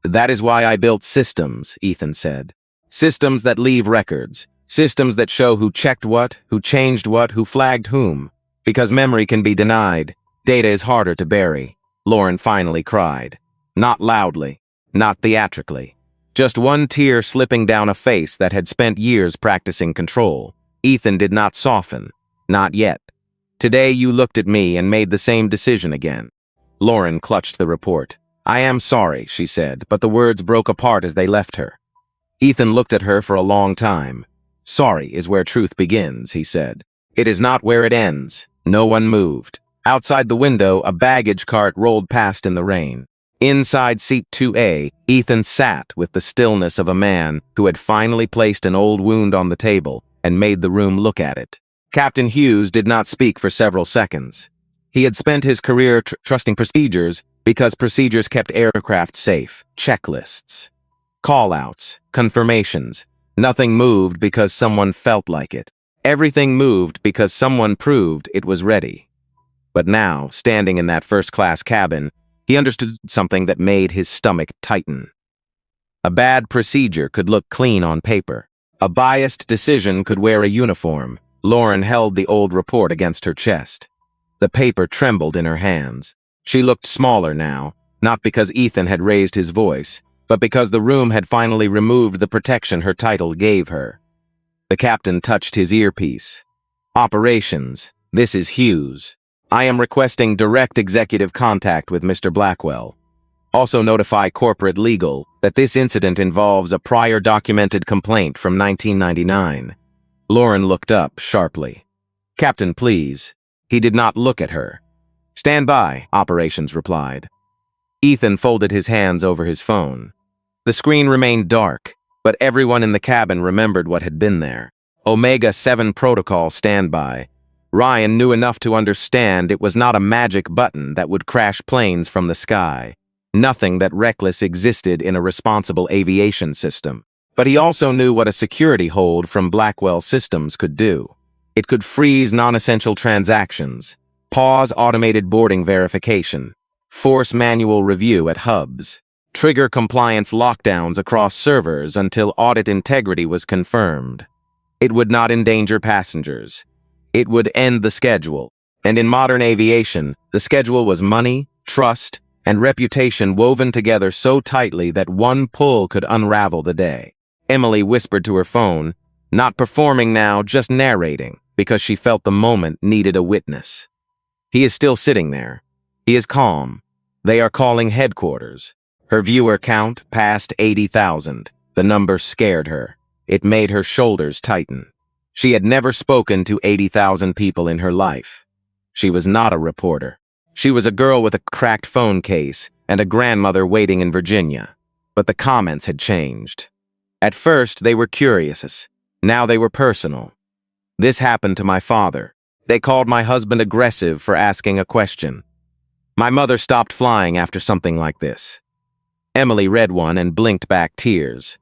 That is why I built systems, Ethan said. Systems that leave records. Systems that show who checked what, who changed what, who flagged whom. Because memory can be denied, data is harder to bury. Lauren finally cried. Not loudly, not theatrically. Just one tear slipping down a face that had spent years practicing control. Ethan did not soften. Not yet. Today you looked at me and made the same decision again. Lauren clutched the report. I am sorry, she said, but the words broke apart as they left her. Ethan looked at her for a long time. Sorry is where truth begins, he said. It is not where it ends. No one moved. Outside the window, a baggage cart rolled past in the rain. Inside seat 2A, Ethan sat with the stillness of a man who had finally placed an old wound on the table and made the room look at it. Captain Hughes did not speak for several seconds. He had spent his career trusting procedures because procedures kept aircraft safe. Checklists. Call-outs. Confirmations. Nothing moved because someone felt like it. Everything moved because someone proved it was ready. But now, standing in that first-class cabin, he understood something that made his stomach tighten. A bad procedure could look clean on paper. A biased decision could wear a uniform. Lauren held the old report against her chest. The paper trembled in her hands. She looked smaller now, not because Ethan had raised his voice, but because the room had finally removed the protection her title gave her. The captain touched his earpiece. Operations, this is Hughes. I am requesting direct executive contact with Mr. Blackwell. Also notify corporate legal that this incident involves a prior documented complaint from 1999. Lauren looked up sharply. Captain, please. He did not look at her. Stand by, operations replied. Ethan folded his hands over his phone. The screen remained dark, but everyone in the cabin remembered what had been there. Omega 7 protocol standby. Ryan knew enough to understand it was not a magic button that would crash planes from the sky. Nothing that reckless existed in a responsible aviation system. But he also knew what a security hold from Blackwell Systems could do. It could freeze non-essential transactions, pause automated boarding verification, force manual review at hubs, trigger compliance lockdowns across servers until audit integrity was confirmed. It would not endanger passengers. It would end the schedule. And in modern aviation, the schedule was money, trust, and reputation woven together so tightly that one pull could unravel the day. Emily whispered to her phone, not performing now, just narrating, because she felt the moment needed a witness. He is still sitting there. He is calm. They are calling headquarters. Her viewer count passed 80,000. The number scared her. It made her shoulders tighten. She had never spoken to 80,000 people in her life. She was not a reporter. She was a girl with a cracked phone case and a grandmother waiting in Virginia. But the comments had changed. At first, they were curious. Now they were personal. This happened to my father. They called my husband aggressive for asking a question. My mother stopped flying after something like this. Emily read one and blinked back tears.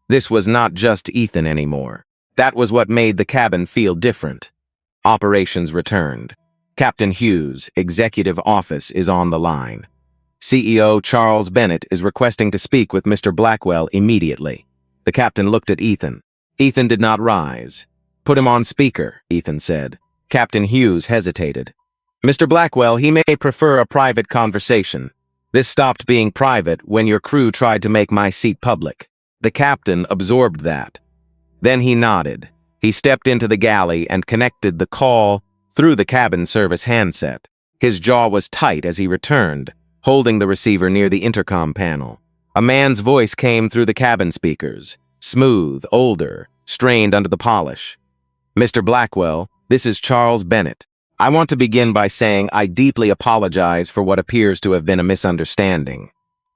This was not just Ethan anymore. That was what made the cabin feel different. Operations returned. Captain Hughes, Executive Office, is on the line. CEO Charles Bennett is requesting to speak with Mr. Blackwell immediately. The captain looked at Ethan. Ethan did not rise. Put him on speaker, Ethan said. Captain Hughes hesitated. Mr. Blackwell, he may prefer a private conversation. This stopped being private when your crew tried to make my seat public. The captain absorbed that. Then he nodded. He stepped into the galley and connected the call through the cabin service handset. His jaw was tight as he returned, holding the receiver near the intercom panel. A man's voice came through the cabin speakers, smooth, older, strained under the polish. Mr. Blackwell, this is Charles Bennett. I want to begin by saying I deeply apologize for what appears to have been a misunderstanding.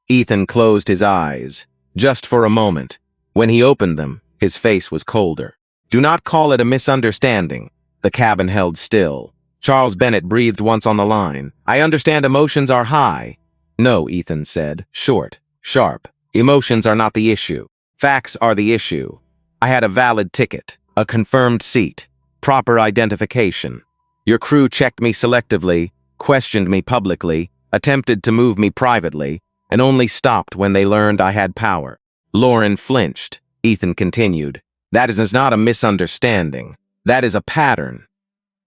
Ethan closed his eyes, just for a moment. When he opened them, his face was colder. Do not call it a misunderstanding. The cabin held still. Charles Bennett breathed once on the line. I understand emotions are high. No, Ethan said, short, sharp. Emotions are not the issue. Facts are the issue. I had a valid ticket, a confirmed seat, proper identification. Your crew checked me selectively, questioned me publicly, attempted to move me privately, and only stopped when they learned I had power. Lauren flinched. Ethan continued. That is not a misunderstanding. That is a pattern.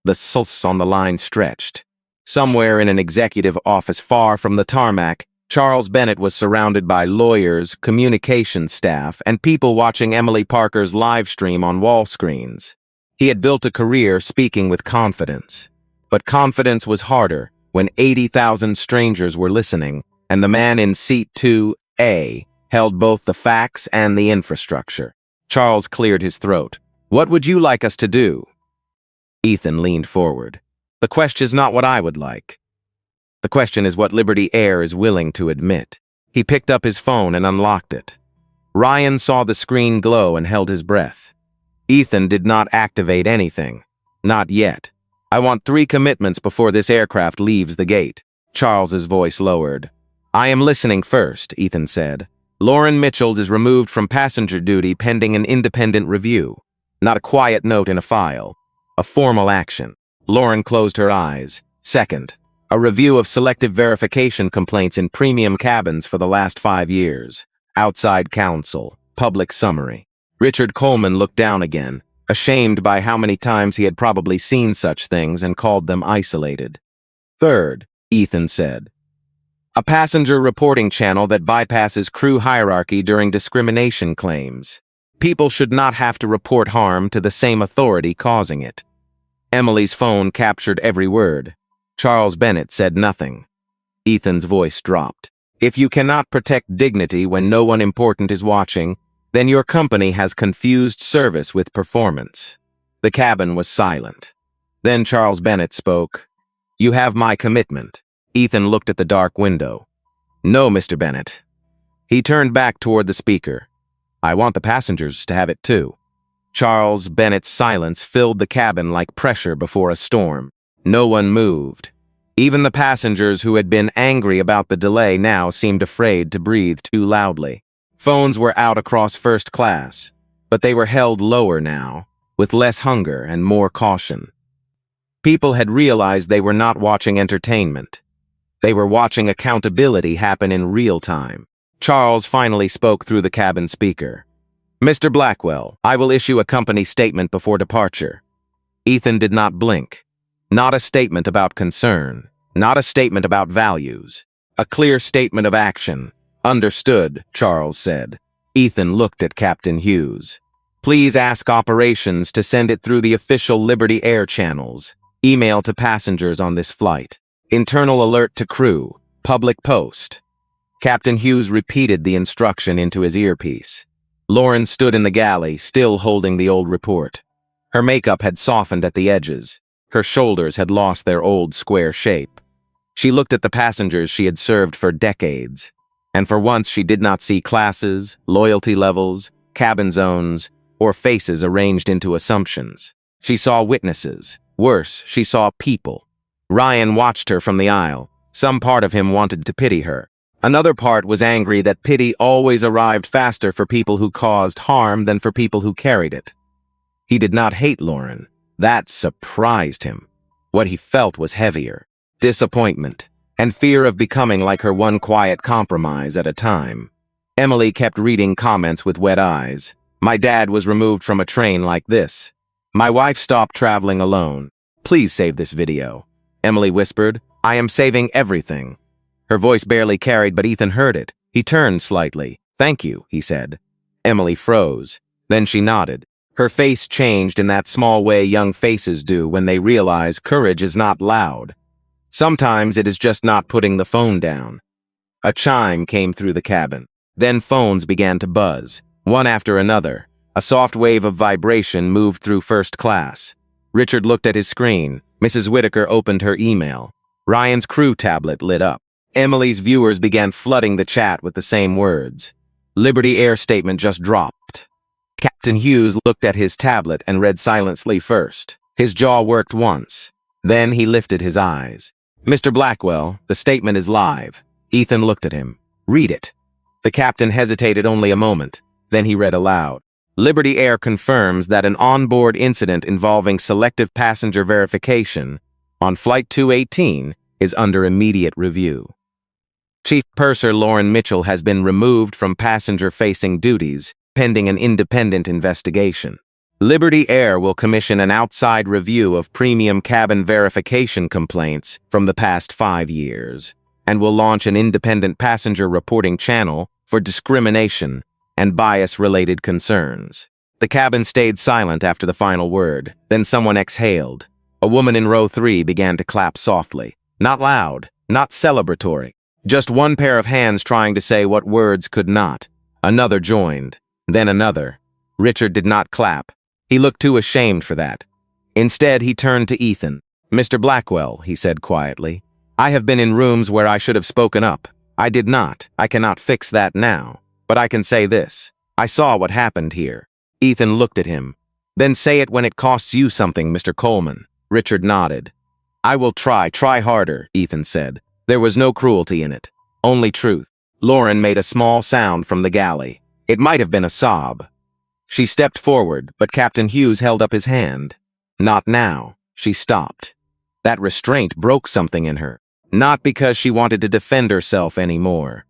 The sulks on the line stretched. Somewhere in an executive office far from the tarmac, Charles Bennett was surrounded by lawyers, communications staff, and people watching Emily Parker's live stream on wall screens. He had built a career speaking with confidence. But confidence was harder when 80,000 strangers were listening, and the man in seat 2A held both the facts and the infrastructure. Charles cleared his throat. What would you like us to do? Ethan leaned forward. The question is not what I would like. The question is what Liberty Air is willing to admit. He picked up his phone and unlocked it. Ryan saw the screen glow and held his breath. Ethan did not activate anything. Not yet. I want 3 commitments before this aircraft leaves the gate. Charles's voice lowered. I am listening first, Ethan said. Lauren Mitchell is removed from passenger duty pending an independent review. Not a quiet note in a file. A formal action. Lauren closed her eyes. Second, a review of selective verification complaints in premium cabins for the last 5 years. Outside counsel. Public summary. Richard Coleman looked down again, ashamed by how many times he had probably seen such things and called them isolated. Third, Ethan said, a passenger reporting channel that bypasses crew hierarchy during discrimination claims. People should not have to report harm to the same authority causing it. Emily's phone captured every word. Charles Bennett said nothing. Ethan's voice dropped. If you cannot protect dignity when no one important is watching, then your company has confused service with performance. The cabin was silent. Then Charles Bennett spoke. You have my commitment. Ethan looked at the dark window. No, Mr. Bennett. He turned back toward the speaker. I want the passengers to have it too. Charles Bennett's silence filled the cabin like pressure before a storm. No one moved. Even the passengers who had been angry about the delay now seemed afraid to breathe too loudly. Phones were out across first class, but they were held lower now, with less hunger and more caution. People had realized they were not watching entertainment. They were watching accountability happen in real time. Charles finally spoke through the cabin speaker. Mr. Blackwell, I will issue a company statement before departure. Ethan did not blink. Not a statement about concern. Not a statement about values. A clear statement of action. Understood, Charles said. Ethan looked at Captain Hughes. Please ask operations to send it through the official Liberty Air channels. Email to passengers on this flight. Internal alert to crew. Public post. Captain Hughes repeated the instruction into his earpiece. Lauren stood in the galley, still holding the old report. Her makeup had softened at the edges. Her shoulders had lost their old square shape. She looked at the passengers she had served for decades. And for once she did not see classes, loyalty levels, cabin zones, or faces arranged into assumptions. She saw witnesses. Worse, she saw people. Ryan watched her from the aisle. Some part of him wanted to pity her. Another part was angry that pity always arrived faster for people who caused harm than for people who carried it. He did not hate Lauren. That surprised him. What he felt was heavier, disappointment, and fear of becoming like her one quiet compromise at a time. Emily kept reading comments with wet eyes. My dad was removed from a train like this. My wife stopped traveling alone. Please save this video. Emily whispered, I am saving everything. Her voice barely carried, but Ethan heard it. He turned slightly. Thank you, he said. Emily froze. Then she nodded. Her face changed in that small way young faces do when they realize courage is not loud. Sometimes it is just not putting the phone down. A chime came through the cabin. Then phones began to buzz, one after another. A soft wave of vibration moved through first class. Richard looked at his screen. Mrs. Whitaker opened her email. Ryan's crew tablet lit up. Emily's viewers began flooding the chat with the same words. Liberty Air statement just dropped. Captain Hughes looked at his tablet and read silently first. His jaw worked once. Then he lifted his eyes. Mr. Blackwell, the statement is live. Ethan looked at him. Read it. The captain hesitated only a moment. Then he read aloud. Liberty Air confirms that an onboard incident involving selective passenger verification on Flight 218 is under immediate review. Chief Purser Lauren Mitchell has been removed from passenger-facing duties pending an independent investigation. Liberty Air will commission an outside review of premium cabin verification complaints from the past 5 years and will launch an independent passenger reporting channel for discrimination and bias-related concerns. The cabin stayed silent after the final word. Then someone exhaled. A woman in row 3 began to clap softly. Not loud, not celebratory. Just one pair of hands trying to say what words could not. Another joined. Then another. Richard did not clap. He looked too ashamed for that. Instead, he turned to Ethan. Mr. Blackwell, he said quietly, I have been in rooms where I should have spoken up. I did not. I cannot fix that now. But I can say this. I saw what happened here. Ethan looked at him. Then say it when it costs you something, Mr. Coleman. Richard nodded. I will try harder, Ethan said. There was no cruelty in it. Only truth. Lauren made a small sound from the galley. It might have been a sob. She stepped forward, but Captain Hughes held up his hand. Not now. She stopped. That restraint broke something in her. Not because she wanted to defend herself anymore.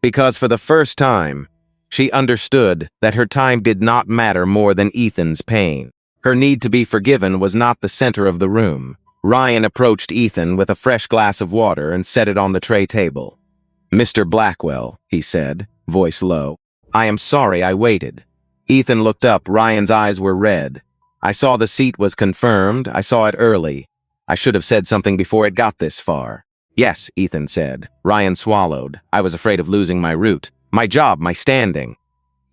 Because for the first time, she understood that her time did not matter more than Ethan's pain. Her need to be forgiven was not the center of the room. Ryan approached Ethan with a fresh glass of water and set it on the tray table. Mr. Blackwell, he said, voice low, I am sorry I waited. Ethan looked up. Ryan's eyes were red. I saw the seat was confirmed. I saw it early. I should have said something before it got this far. Yes, Ethan said. Ryan swallowed. I was afraid of losing my route. My job, my standing.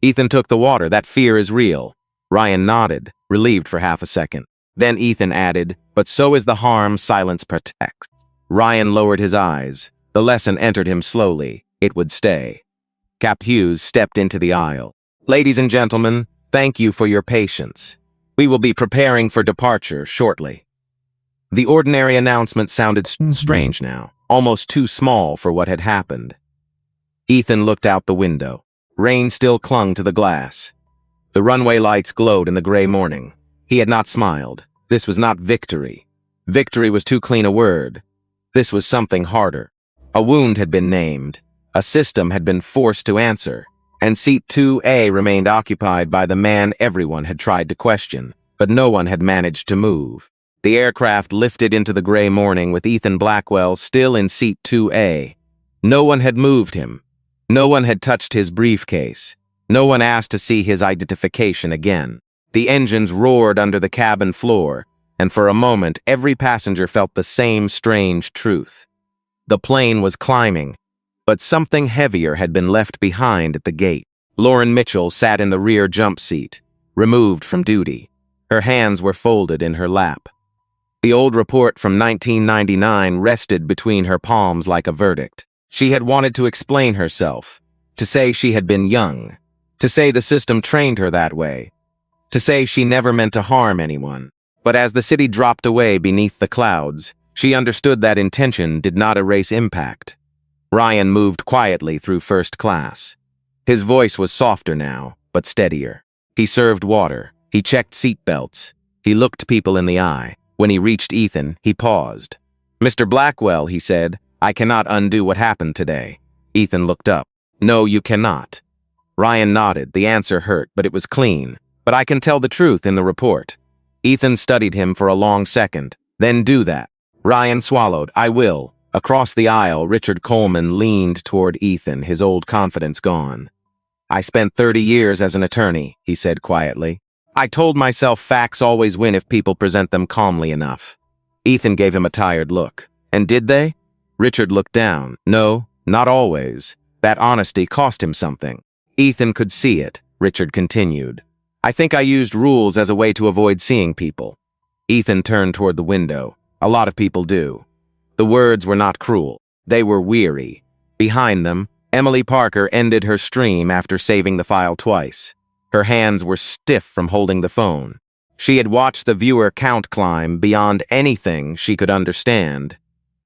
Ethan took the water. That fear is real. Ryan nodded, relieved for half a second. Then Ethan added, but so is the harm silence protects. Ryan lowered his eyes. The lesson entered him slowly. It would stay. Cap Hughes stepped into the aisle. Ladies and gentlemen, thank you for your patience. We will be preparing for departure shortly. The ordinary announcement sounded strange now, almost too small for what had happened. Ethan looked out the window. Rain still clung to the glass. The runway lights glowed in the gray morning. He had not smiled. This was not victory. Victory was too clean a word. This was something harder. A wound had been named. A system had been forced to answer. And seat 2A remained occupied by the man everyone had tried to question, but no one had managed to move. The aircraft lifted into the gray morning with Ethan Blackwell still in seat 2A. No one had moved him. No one had touched his briefcase. No one asked to see his identification again. The engines roared under the cabin floor, and for a moment every passenger felt the same strange truth. The plane was climbing, but something heavier had been left behind at the gate. Lauren Mitchell sat in the rear jump seat, removed from duty. Her hands were folded in her lap. The old report from 1999 rested between her palms like a verdict. She had wanted to explain herself, to say she had been young, to say the system trained her that way, to say she never meant to harm anyone. But as the city dropped away beneath the clouds, she understood that intention did not erase impact. Ryan moved quietly through first class. His voice was softer now, but steadier. He served water. He checked seat belts. He looked people in the eye. When he reached Ethan, he paused. "Mr. Blackwell," he said, "I cannot undo what happened today." Ethan looked up. "No, you cannot." Ryan nodded. The answer hurt, but it was clean. "But I can tell the truth in the report." Ethan studied him for a long second. "Then do that." Ryan swallowed. "I will." Across the aisle, Richard Coleman leaned toward Ethan, his old confidence gone. "I spent 30 years as an attorney," he said quietly. "I told myself facts always win if people present them calmly enough." Ethan gave him a tired look. "And did they?" Richard looked down. "No, not always. That honesty cost him something." Ethan could see it. Richard continued. "I think I used rules as a way to avoid seeing people." Ethan turned toward the window. "A lot of people do." The words were not cruel. They were weary. Behind them, Emily Parker ended her stream after saving the file twice. Her hands were stiff from holding the phone. She had watched the viewer count climb beyond anything she could understand.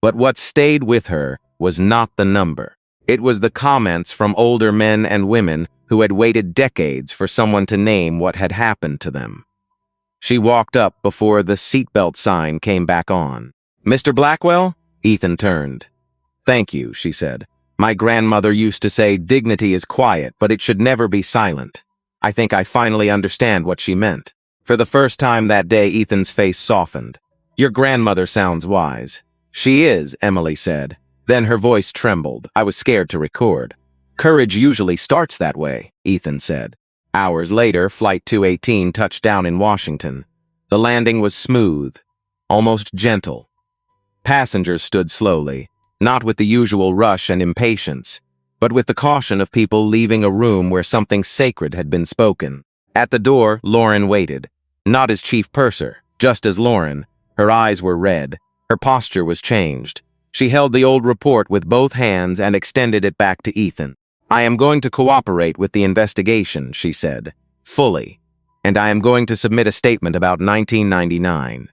But what stayed with her was not the number. It was the comments from older men and women who had waited decades for someone to name what had happened to them. She walked up before the seatbelt sign came back on. "Mr. Blackwell?" Ethan turned. "Thank you," she said. "My grandmother used to say dignity is quiet, but it should never be silent. I think I finally understand what she meant." For the first time that day, Ethan's face softened. "Your grandmother sounds wise." "She is," Emily said. Then her voice trembled. "I was scared to record." "Courage usually starts that way," Ethan said. Hours later, Flight 218 touched down in Washington. The landing was smooth, almost gentle. Passengers stood slowly, not with the usual rush and impatience, but with the caution of people leaving a room where something sacred had been spoken. At the door, Lauren waited. Not as chief purser, just as Lauren. Her eyes were red. Her posture was changed. She held the old report with both hands and extended it back to Ethan. "I am going to cooperate with the investigation," she said, "fully. And I am going to submit a statement about 1999.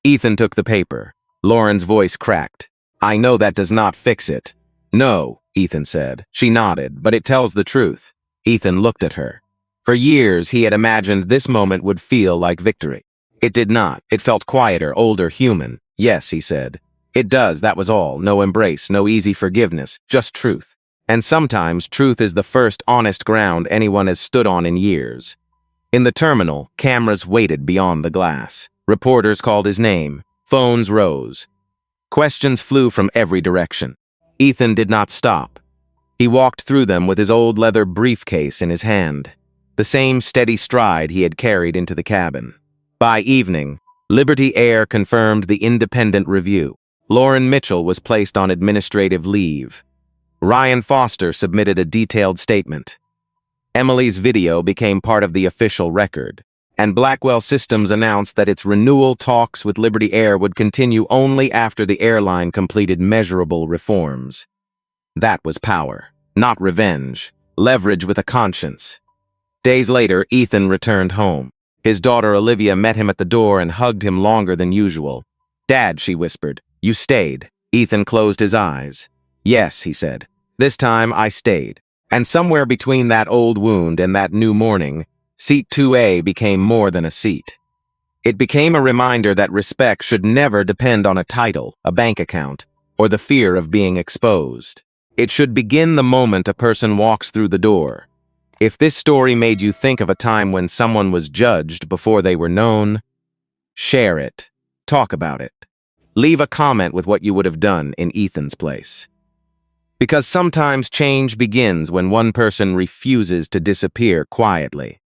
Ethan took the paper. Lauren's voice cracked. "I know that does not fix it." "No," Ethan said. She nodded, "but it tells the truth." Ethan looked at her. For years, he had imagined this moment would feel like victory. It did not. It felt quieter, older, human. "Yes," he said. "It does, that was all. No embrace, no easy forgiveness, just truth. And sometimes truth is the first honest ground anyone has stood on in years." In the terminal, cameras waited beyond the glass. Reporters called his name. Phones rose. Questions flew from every direction. Ethan did not stop. He walked through them with his old leather briefcase in his hand, the same steady stride he had carried into the cabin. By evening, Liberty Air confirmed the independent review. Lauren Mitchell was placed on administrative leave. Ryan Foster submitted a detailed statement. Emily's video became part of the official record, and Blackwell Systems announced that its renewal talks with Liberty Air would continue only after the airline completed measurable reforms. That was power, not revenge, leverage with a conscience. Days later, Ethan returned home. His daughter Olivia met him at the door and hugged him longer than usual. "Dad," she whispered, "you stayed." Ethan closed his eyes. "Yes," he said. "This time I stayed." And somewhere between that old wound and that new morning, Seat 2A became more than a seat. It became a reminder that respect should never depend on a title, a bank account, or the fear of being exposed. It should begin the moment a person walks through the door. If this story made you think of a time when someone was judged before they were known, share it. Talk about it. Leave a comment with what you would have done in Ethan's place. Because sometimes change begins when one person refuses to disappear quietly.